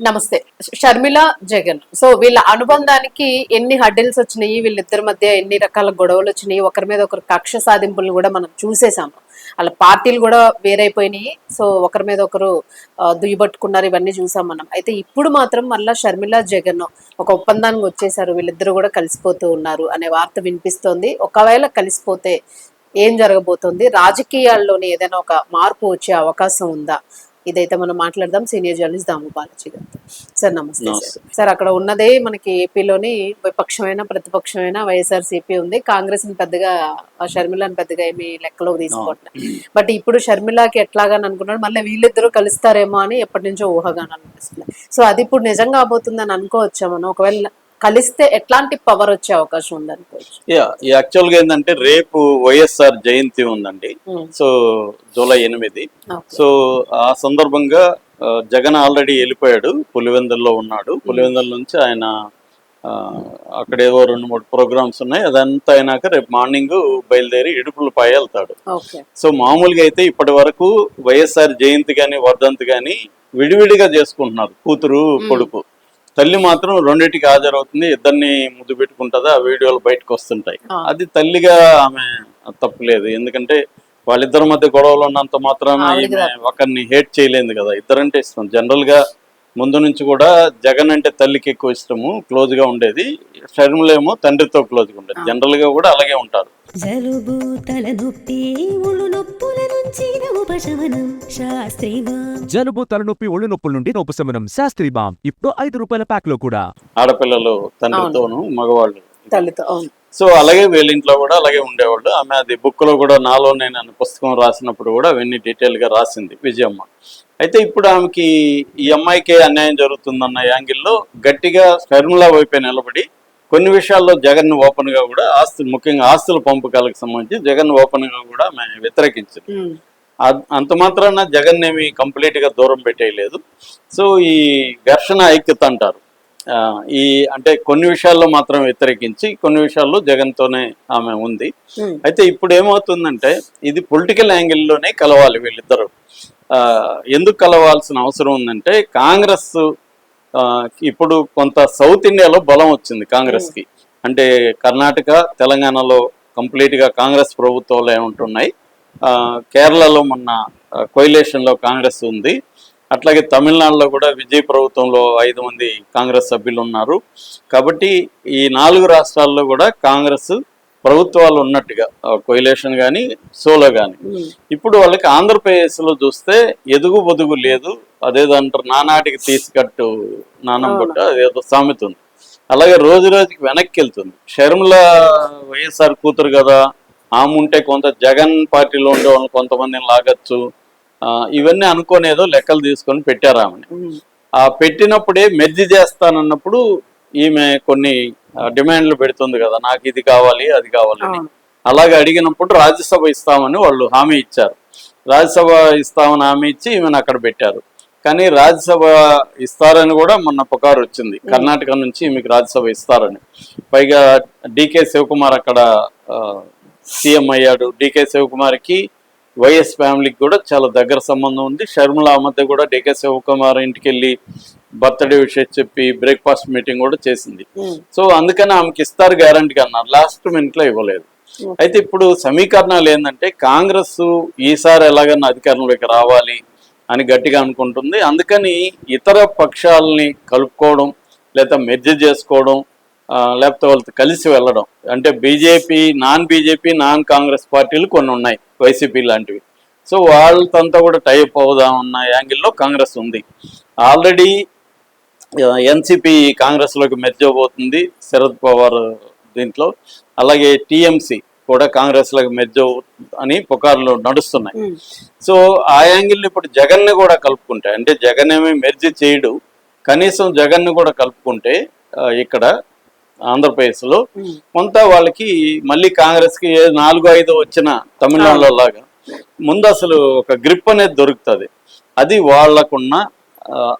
నమస్తే. షర్మిల, జగన్. సో వీళ్ళ అనుబంధానికి ఎన్ని హడ్డిల్స్ వచ్చినాయి, వీళ్ళిద్దరి మధ్య ఎన్ని రకాల గొడవలు వచ్చినాయి, ఒకరి మీద ఒకరు కక్ష సాధింపులు కూడా మనం చూసేసాము. వాళ్ళ పార్టీలు కూడా వేరైపోయినాయి. సో ఒకరి మీద ఒకరు దుయ్యబట్టుకున్నారు, ఇవన్నీ చూసాం మనం. అయితే ఇప్పుడు మాత్రం మళ్ళా షర్మిల, జగన్ ఒక ఒప్పందానికి వచ్చేసారు, వీళ్ళిద్దరు కూడా కలిసిపోతూ ఉన్నారు అనే వార్త వినిపిస్తోంది. ఒకవేళ కలిసిపోతే ఏం జరగబోతోంది, రాజకీయాల్లోని ఏదైనా ఒక మార్పు వచ్చే అవకాశం ఉందా? ఇదైతే మనం మాట్లాడదాం సీనియర్ జర్నలిస్ట్ దాము బాలాజీ గారితో. సార్ నమస్తే. సార్ అక్కడ ఉన్నదే మనకి ఏపీలోని విపక్షమైన ప్రతిపక్షమైన వైఎస్ఆర్సీపీ ఉంది. కాంగ్రెస్ ని పెద్దగా షర్మిలాని పెద్దగా ఏమి లెక్కలోకి తీసుకోవట్లేదు. బట్ ఇప్పుడు షర్మిలాకి ఎట్లాగాని అనుకున్నాడు, మళ్ళీ వీళ్ళిద్దరూ కలుస్తారేమో అని ఎప్పటి నుంచో ఊహగానే అనిపిస్తుంది. సో అది ఇప్పుడు నిజం కాబోతుందని అనుకోవచ్చా మనం? ఒకవేళ కలిస్తే ఎట్లాంటి పవర్ వచ్చే అవకాశం ఉంది అనుకోవచ్చు? యాక్చువల్ గా ఏంటంటే రేపు వైఎస్ఆర్ జయంతి ఉందండి. So July 8. సో ఆ సందర్భంగా జగన్ ఆల్రెడీ వెళ్ళిపోయాడు, పులివెందుల్లో ఉన్నాడు. పులివెందుల నుంచి ఆయన అక్కడ ఏవో 2-3 ప్రోగ్రామ్స్ ఉన్నాయి. అదంతా అయినాక రేపు మార్నింగ్ బయలుదేరి ఇడుపులపై వెళ్తాడు. సో మామూలుగా అయితే ఇప్పటి వరకు వైఎస్ఆర్ జయంతి కానీ వర్ధంతి కానీ విడివిడిగా చేసుకుంటున్నారు, కూతురు కొడుకు. తల్లి మాత్రం రెండింటికి హాజరవుతుంది, ఇద్దరిని ముద్దు పెట్టుకుంటుందా, ఆ వీడియోలు బయటకు వస్తుంటాయి. అది తల్లిగా ఆమె తప్పులేదు, ఎందుకంటే వాళ్ళిద్దరి మధ్య గొడవలు ఉన్నంత మాత్రాన ఒకరిని హేట్ చేయలేదు కదా. ఇద్దరంటే ఇష్టం. జనరల్ గా ముందు నుంచి కూడా జగన్ అంటే తల్లికి ఎక్కువ ఇష్టము, క్లోజ్ గా ఉండేది. షర్మిలేమో తండ్రితో క్లోజ్ గా ఉండేది. జనరల్ గా కూడా అలాగే ఉంటారు. జలుబు తలనొప్పి ఒళ్ళు నొప్పుల నుంచి ఉపశమనం శాస్త్రీ బామ్. జలుబు తలనొప్పి ఒళ్ళు నొప్పుల నుండి ఉపశమనం శాస్త్రీ బామ్ ఇప్పుడు 5 రూపాయల ప్యాక్ లో కూడా. ఆడపిల్లలు తండ్రితోను, మగవాళ్ళు తల్లితో. సో అలాగే వీళ్ళ ఇంట్లో కూడా అలాగే ఉండేవాళ్ళు. ఆమె అది బుక్ లో కూడా నాలో నేను పుస్తకం రాసినప్పుడు కూడా అవన్నీ డీటెయిల్ గా రాసింది విజయమ్మ. అయితే ఇప్పుడు ఆమెకి ఈ అమ్మాయికే అన్యాయం జరుగుతుందన్న యాంగిల్లో గట్టిగా షర్మిల వైపే నిలబడి కొన్ని విషయాల్లో జగన్ ఓపెన్ గా కూడా ఆస్తులు, ముఖ్యంగా ఆస్తుల పంపకాలకు సంబంధించి జగన్ ఓపెన్ గా కూడా ఆమె వ్యతిరేకించింది. అంత మాత్రాన జగన్ ఏమి కంప్లీట్ గా దూరం పెట్టేయలేదు. సో ఈ ఘర్షణ ఐక్యత అంటారు. ఈ అంటే కొన్ని విషయాల్లో మాత్రం వ్యతిరేకించి కొన్ని విషయాల్లో జగన్తోనే ఆమె ఉంది. అయితే ఇప్పుడు ఏమవుతుందంటే ఇది పొలిటికల్ యాంగిల్లోనే కలవాలి వీళ్ళిద్దరు. ఎందుకు కలవాల్సిన అవసరం ఉందంటే కాంగ్రెస్ ఇప్పుడు కొంత సౌత్ ఇండియాలో బలం వచ్చింది కాంగ్రెస్ కి. అంటే కర్ణాటక, తెలంగాణలో కంప్లీట్ గా కాంగ్రెస్ ప్రభుత్వాలు ఏముంటున్నాయి. కేరళలో మొన్న కోయిలేషన్ లో కాంగ్రెస్ ఉంది. అట్లాగే తమిళనాడులో కూడా విజయ్ ప్రభుత్వంలో 5 మంది కాంగ్రెస్ సభ్యులు ఉన్నారు. కాబట్టి ఈ 4 రాష్ట్రాల్లో కూడా కాంగ్రెస్ ప్రభుత్వాలు ఉన్నట్టుగా, కోయిలేషన్ కానీ సోలో కానీ. ఇప్పుడు వాళ్ళకి ఆంధ్రప్రదేశ్లో చూస్తే ఎదుగు బొదుగు లేదు. అదేదంటారు, నానాటికి తీసుకట్టు నానం బట్ట, అదేదో సామెత ఉంది. అలాగే రోజు రోజుకి వెనక్కి వెళ్తుంది. షర్మిల వైఎస్ఆర్ కూతురు కదా, ఆమె ఉంటే కొంత జగన్ పార్టీలో ఉండే వాళ్ళని కొంతమందిని లాగచ్చు, ఇవన్నీ అనుకోనేదో లెక్కలు తీసుకొని పెట్టారు ఆమెని. ఆ పెట్టినప్పుడే మెర్జీ చేస్తానన్నప్పుడు ఈమె కొన్ని డిమాండ్లు పెడుతుంది కదా, నాకు ఇది కావాలి అది కావాలని. అలాగే అడిగినప్పుడు రాజ్యసభ ఇస్తామని వాళ్ళు హామీ ఇచ్చారు. రాజ్యసభ ఇస్తామని హామీ ఇచ్చి ఈమెను అక్కడ పెట్టారు. కానీ రాజ్యసభ ఇస్తారని కూడా మొన్న పుకారు వచ్చింది, కర్ణాటక నుంచి మీకు రాజ్యసభ ఇస్తారని. పైగా డికే శివకుమార్ అక్కడ సీఎం అయ్యాడు. డికే శివకుమార్కి వైఎస్ ఫ్యామిలీకి కూడా చాలా దగ్గర సంబంధం ఉంది. షర్మిల మధ్య కూడా డికే శివకుమార్ ఇంటికి వెళ్ళి బర్త్డే విషయం చెప్పి బ్రేక్ఫాస్ట్ మీటింగ్ కూడా చేసింది. సో అందుకని ఆమెకి ఇస్తారు గ్యారంటీగా అన్నారు, లాస్ట్ మినిట్ లో ఇవ్వలేదు. అయితే ఇప్పుడు సమీకరణాలు ఏంటంటే కాంగ్రెస్ ఈసారి ఎలాగన్నా అధికారంలోకి రావాలి అని గట్టిగా అనుకుంటుంది. అందుకని ఇతర పక్షాలని కలుపుకోవడం, లేదా మెర్జ్ చేసుకోవడం, లేకపోతే వాళ్ళతో కలిసి వెళ్ళడం. అంటే బీజేపీ, నాన్ కాంగ్రెస్ పార్టీలు కొన్ని ఉన్నాయి, వైసీపీ లాంటివి. సో వాళ్ళతో కూడా టైప్ అవుదామన్న యాంగిల్లో కాంగ్రెస్ ఉంది. ఆల్రెడీ ఎన్సీపీ కాంగ్రెస్లోకి మెర్జ్ అవబోతుంది, శరద్ పవార్ దీంట్లో. అలాగే టీఎంసీ కూడా కాంగ్రెస్లోకి మెర్జ్ అని పుకార్లు నడుస్తున్నాయి. సో ఆ యాంగిల్ ఇప్పుడు జగన్ని కూడా కలుపుకుంటే, అంటే జగన్ ఏమీ మెర్జ్ చేయడు, కనీసం జగన్ని కూడా కలుపుకుంటే ఇక్కడ ఆంధ్రప్రదేశ్లో కొంత వాళ్ళకి మళ్ళీ కాంగ్రెస్కి 4-5 వచ్చిన తమిళనాడులో లాగా ముందు అసలు ఒక గ్రిప్ అనేది దొరుకుతుంది. అది వాళ్లకున్న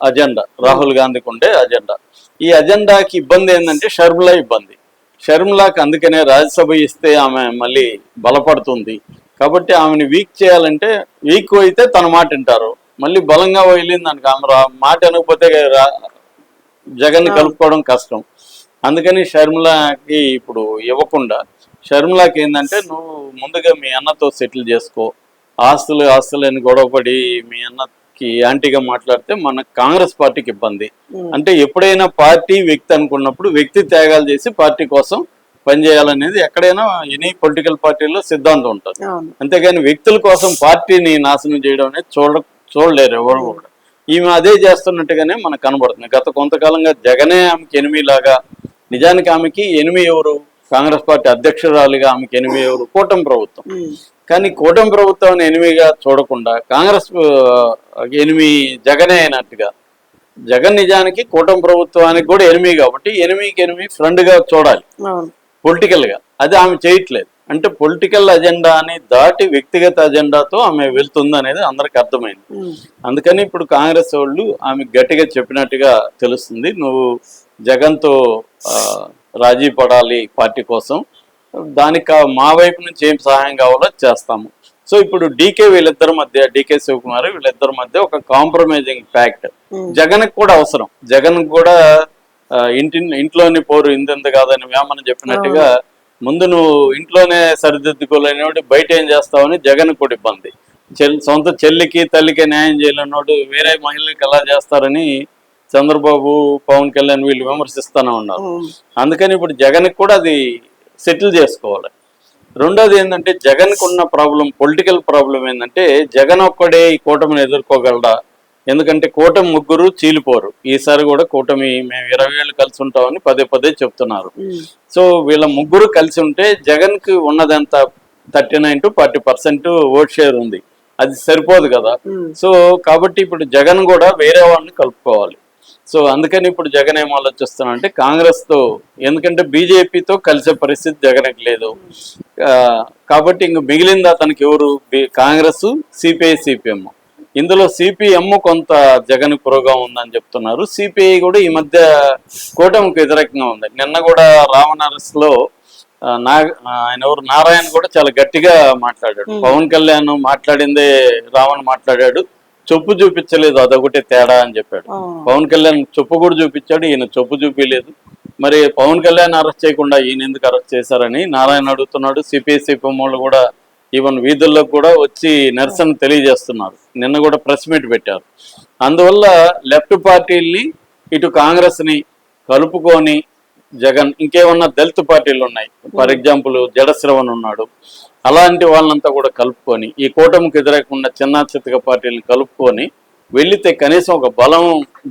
అజెండా, రాహుల్ గాంధీకి ఉండే అజెండా. ఈ అజెండాకి ఇబ్బంది ఏంటంటే షర్మిల ఇబ్బంది. షర్మిలాకి అందుకనే రాజ్యసభ ఇస్తే ఆమె మళ్ళీ బలపడుతుంది. కాబట్టి ఆమెను వీక్ చేయాలంటే, వీక్ అయితే తన మాట వింటారు, మళ్ళీ బలంగా వెళ్ళింది అనుకో, ఆమె మాట అనకపోతే జగన్ కలుపుకోవడం కష్టం. అందుకని షర్మిలకి ఇప్పుడు ఇవ్వకుండా, షర్మిలకి ఏంటంటే నువ్వు ముందుగా మీ అన్నతో సెటిల్ చేసుకో, ఆస్తులని గొడవపడి మీ అన్నకి యాంటీగా మాట్లాడితే మన కాంగ్రెస్ పార్టీకి ఇబ్బంది. అంటే ఎప్పుడైనా పార్టీ వ్యక్తి అనుకున్నప్పుడు వ్యక్తి త్యాగాలు చేసి పార్టీ కోసం పనిచేయాలనేది ఎక్కడైనా ఎనీ పొలిటికల్ పార్టీలో సిద్ధాంతం ఉంటుంది. అంతేగాని వ్యక్తుల కోసం పార్టీని నాశనం చేయడం అనేది చూడలేరు ఎవరు కూడా. ఈమె అదే చేస్తున్నట్టుగానే మనకు కనబడుతుంది. గత కొంతకాలంగా జగనే ఆమెకి ఎనిమిలాగా, నిజానికి ఆమెకి ఎనిమి ఎవరు? కాంగ్రెస్ పార్టీ అధ్యక్షురాలిగా ఆమెకి ఎనిమి ఎవరు? కూటమి ప్రభుత్వం. కానీ కూటమి ప్రభుత్వాన్ని ఎనిమిగా చూడకుండా కాంగ్రెస్ ఎనిమి జగనే అయినట్టుగా, జగన్ నిజానికి కూటమి ప్రభుత్వానికి కూడా ఎనిమి కాబట్టి ఎనిమికి ఎనిమి ఫ్రెండ్ గా చూడాలి పొలిటికల్ గా. అది ఆమె చేయట్లేదు. అంటే పొలిటికల్ అజెండాని దాటి వ్యక్తిగత అజెండాతో ఆమె వెళ్తుంది అనేది అందరికి అర్థమైంది. అందుకని ఇప్పుడు కాంగ్రెస్ వాళ్ళు ఆమె గట్టిగా చెప్పినట్టుగా తెలుస్తుంది, నువ్వు జగన్తో రాజీ పడాలి పార్టీ కోసం, దానికి మా వైపు నుంచి ఏం సహాయం కావాలో చేస్తాము. సో ఇప్పుడు వీళ్ళిద్దరి మధ్య, డీకే శివకుమార్ వీళ్ళిద్దరి మధ్య ఒక కాంప్రమైజింగ్ ఫ్యాక్ట్ జగన్ కూడా అవసరం. జగన్ కూడా ఇంట్లోని పోరు ఇంత కాదని వేమన చెప్పినట్టుగా, ముందు నువ్వు ఇంట్లోనే సరిదిద్దుకోలేనివాడు బయట ఏం చేస్తావని జగన్ కూడా ఇబ్బంది. సొంత చెల్లికి తల్లికి న్యాయం చేయలేనోడు వేరే మహిళలకు ఎలా చేస్తారని చంద్రబాబు, పవన్ కళ్యాణ్ వీళ్ళు విమర్శిస్తూనే ఉన్నారు. అందుకని ఇప్పుడు జగన్కి కూడా అది సెటిల్ చేసుకోవాలి. రెండోది ఏంటంటే జగన్కు ఉన్న ప్రాబ్లం, పొలిటికల్ ప్రాబ్లం ఏంటంటే జగన్ ఒక్కడే ఈ కూటమిని ఎదుర్కోగలడా? ఎందుకంటే కూటమి ముగ్గురు చీలిపోరు. ఈసారి కూడా కూటమి మేము 20 ఏళ్ళు కలిసి ఉంటామని పదే చెప్తున్నారు. సో వీళ్ళ ముగ్గురు కలిసి ఉంటే జగన్కి ఉన్నదంత 39 to 40% ఓట్ షేర్ ఉంది. అది సరిపోదు కదా. సో కాబట్టి ఇప్పుడు జగన్ కూడా వేరే వాళ్ళని కలుపుకోవాలి. సో అందుకని ఇప్పుడు జగన్ ఏం ఆలోచిస్తున్నా అంటే కాంగ్రెస్ తో, ఎందుకంటే బీజేపీతో కలిసే పరిస్థితి జగన్కి లేదు కాబట్టి ఇంక మిగిలింది అతనికి ఎవరు? Congress, CPI, CPM. ఇందులో సిపిఎం కొంత జగన్ పురోగా ఉందని చెప్తున్నారు. సిపిఐ కూడా ఈ మధ్య కూటమికి వ్యతిరేకంగా ఉంది. నిన్న కూడా రామనరస్లో ఆయన ఎవరు నారాయణ కూడా చాలా గట్టిగా మాట్లాడాడు. పవన్ కళ్యాణ్ మాట్లాడిందే రావణ్ మాట్లాడాడు, చొప్పు చూపించలేదు, అదొకటే తేడా అని చెప్పాడు. పవన్ కళ్యాణ్ చొప్పు కూడా చూపించాడు, ఈయన చొప్పు చూపించలేదు. మరి పవన్ కళ్యాణ్ అరెస్ట్ చేయకుండా ఈయన ఎందుకు అరెస్ట్ చేశారని నారాయణ అడుగుతున్నాడు. సిపిఐ, సిపిఎం వాళ్ళు కూడా ఈవెన్ వీధుల్లో కూడా వచ్చి నిరసన తెలియజేస్తున్నారు. నిన్న కూడా ప్రెస్ మీట్ పెట్టారు. అందువల్ల లెఫ్ట్ పార్టీల్ని ఇటు కాంగ్రెస్ ని కలుపుకొని జగన్, ఇంకేమన్నా దళిత పార్టీలు ఉన్నాయి, ఫర్ ఎగ్జాంపుల్ జడశ్రవణ్ ఉన్నాడు, అలాంటి వాళ్ళంతా కూడా కలుపుకొని ఈ కూటమికి వ్యతిరేకంగా చిన్న చితక పార్టీలను కలుపుకొని వెళితే కనీసం ఒక బలం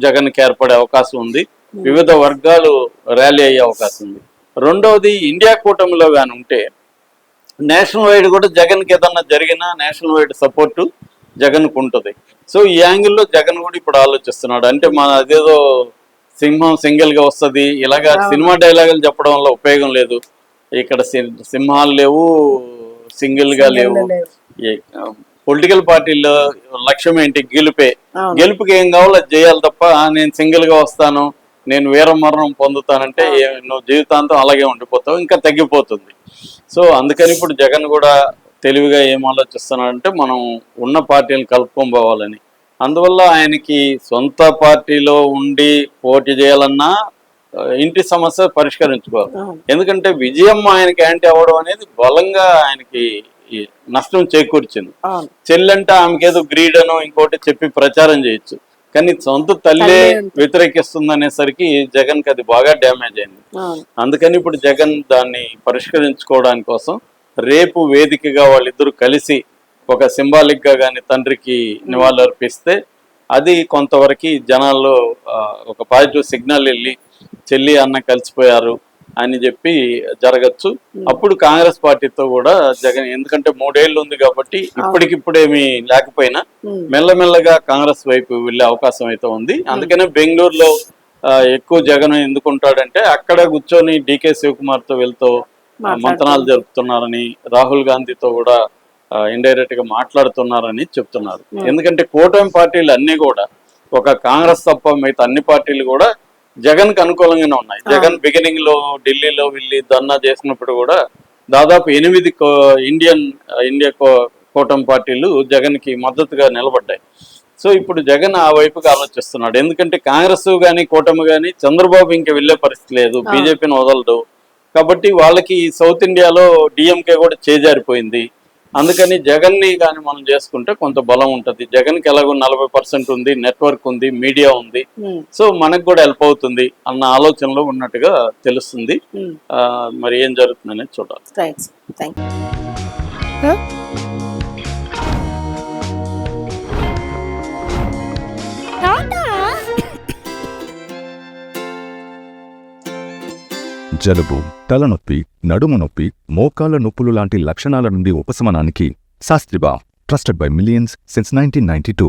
జగన్కి ఏర్పడే అవకాశం ఉంది. వివిధ వర్గాలు ర్యాలీ అయ్యే అవకాశం ఉంది. రెండవది, ఇండియా కూటమిలో కానీ ఉంటే నేషనల్ వైడ్ కూడా జగన్కి ఏదన్నా జరిగినా నేషనల్ వైడ్ సపోర్టు జగన్కు ఉంటుంది. సో ఈ యాంగిల్లో జగన్ కూడా ఇప్పుడు ఆలోచిస్తున్నాడు. అంటే మన అదేదో సింహం సింగిల్ గా వస్తుంది, ఇలాగా సినిమా డైలాగులు చెప్పడం వల్ల ఉపయోగం లేదు. ఇక్కడ సింహాలు లేవు, సింగిల్ గా లేవు. పొలిటికల్ పార్టీలో లక్ష్యం ఏంటి? గెలుపే. గెలుపుకి ఏం కావాలో అది చేయాలి తప్ప నేను సింగిల్ గా వస్తాను, నేను వీరమరణం పొందుతానంటే నువ్వు జీవితాంతం అలాగే ఉండిపోతావు, ఇంకా తగ్గిపోతుంది. సో అందుకని ఇప్పుడు జగన్ కూడా తెలివిగా ఏం ఆలోచిస్తున్నాడంటే మనం ఉన్న పార్టీలను కలుపుకొని పోవాలని. అందువల్ల ఆయనకి సొంత పార్టీలో ఉండి పోటీ చేయాలన్నా ఇంటి సమస్య పరిష్కరించుకోవాలి. ఎందుకంటే విజయం ఆయనకి యాంటీ అవ్వడం అనేది బలంగా ఆయనకి నష్టం చేకూర్చింది. చెల్లంటే ఆమెకేదో గ్రీడ్ అనో ఇంకోటి చెప్పి ప్రచారం చేయొచ్చు, కానీ సొంత తల్లే వ్యతిరేకిస్తుంది అనేసరికి జగన్ కి అది బాగా డ్యామేజ్ అయింది. అందుకని ఇప్పుడు జగన్ దాన్ని పరిష్కరించుకోవడానికి కోసం రేపు వేదికగా వాళ్ళిద్దరూ కలిసి ఒక సింబాలిక్ గా కానీ తండ్రికి నివాళులు అర్పిస్తే అది కొంతవరకు జనాల్లో ఒక పాజిటివ్ సిగ్నల్ వెళ్ళి చెల్లి అన్న కలిసిపోయారు అని చెప్పి జరగచ్చు. అప్పుడు కాంగ్రెస్ పార్టీతో కూడా జగన్, ఎందుకంటే 3 ఏళ్ళు ఉంది కాబట్టి ఇప్పటికిప్పుడేమీ లేకపోయినా మెల్లమెల్లగా కాంగ్రెస్ వైపు వెళ్లే అవకాశం అయితే ఉంది. అందుకనే బెంగళూరులో ఎక్కువ జగన్ ఎందుకుంటాడంటే అక్కడ కూర్చొని డీకే శివకుమార్ తో వెళ్తూ మంతనాలు జరుపుతున్నారని, రాహుల్ గాంధీతో కూడా ఇండైరెక్ట్ గా మాట్లాడుతున్నారని చెప్తున్నారు. ఎందుకంటే కూటమి పార్టీలు అన్ని కూడా ఒక కాంగ్రెస్ తప్ప మిగతా అన్ని పార్టీలు కూడా జగన్ కి అనుకూలంగానే ఉన్నాయి. జగన్ బిగినింగ్ లో ఢిల్లీలో వెళ్ళి ధర్నా చేసినప్పుడు కూడా దాదాపు 8 ఇండియా కూటమి పార్టీలు జగన్ కి మద్దతుగా నిలబడ్డాయి. సో ఇప్పుడు జగన్ ఆ వైపుకి ఆలోచిస్తున్నాడు. ఎందుకంటే కాంగ్రెస్ కానీ కూటమి కానీ చంద్రబాబు ఇంకా వెళ్ళే పరిస్థితి లేదు, బీజేపీని వదలడు. కాబట్టి వాళ్ళకి సౌత్ ఇండియాలో డిఎంకే కూడా చేజారిపోయింది. అందుకని జగన్ని కానీ మనం చేసుకుంటే కొంత బలం ఉంటుంది. జగన్కి ఎలాగో 40% ఉంది, నెట్వర్క్ ఉంది, మీడియా ఉంది. సో మనకు కూడా హెల్ప్ అవుతుంది అన్న ఆలోచనలో ఉన్నట్టుగా తెలుస్తుంది. మరి ఏం జరుగుతుందనేది చూడాలి. రైట్, థ్యాంక్ జలుబు, తలనొప్పి, నడుము నొప్పి, మోకాళ్ళ నొప్పులు లాంటి లక్షణాల నుండి ఉపశమనానికి Shastri balm, trusted by millions since 1992.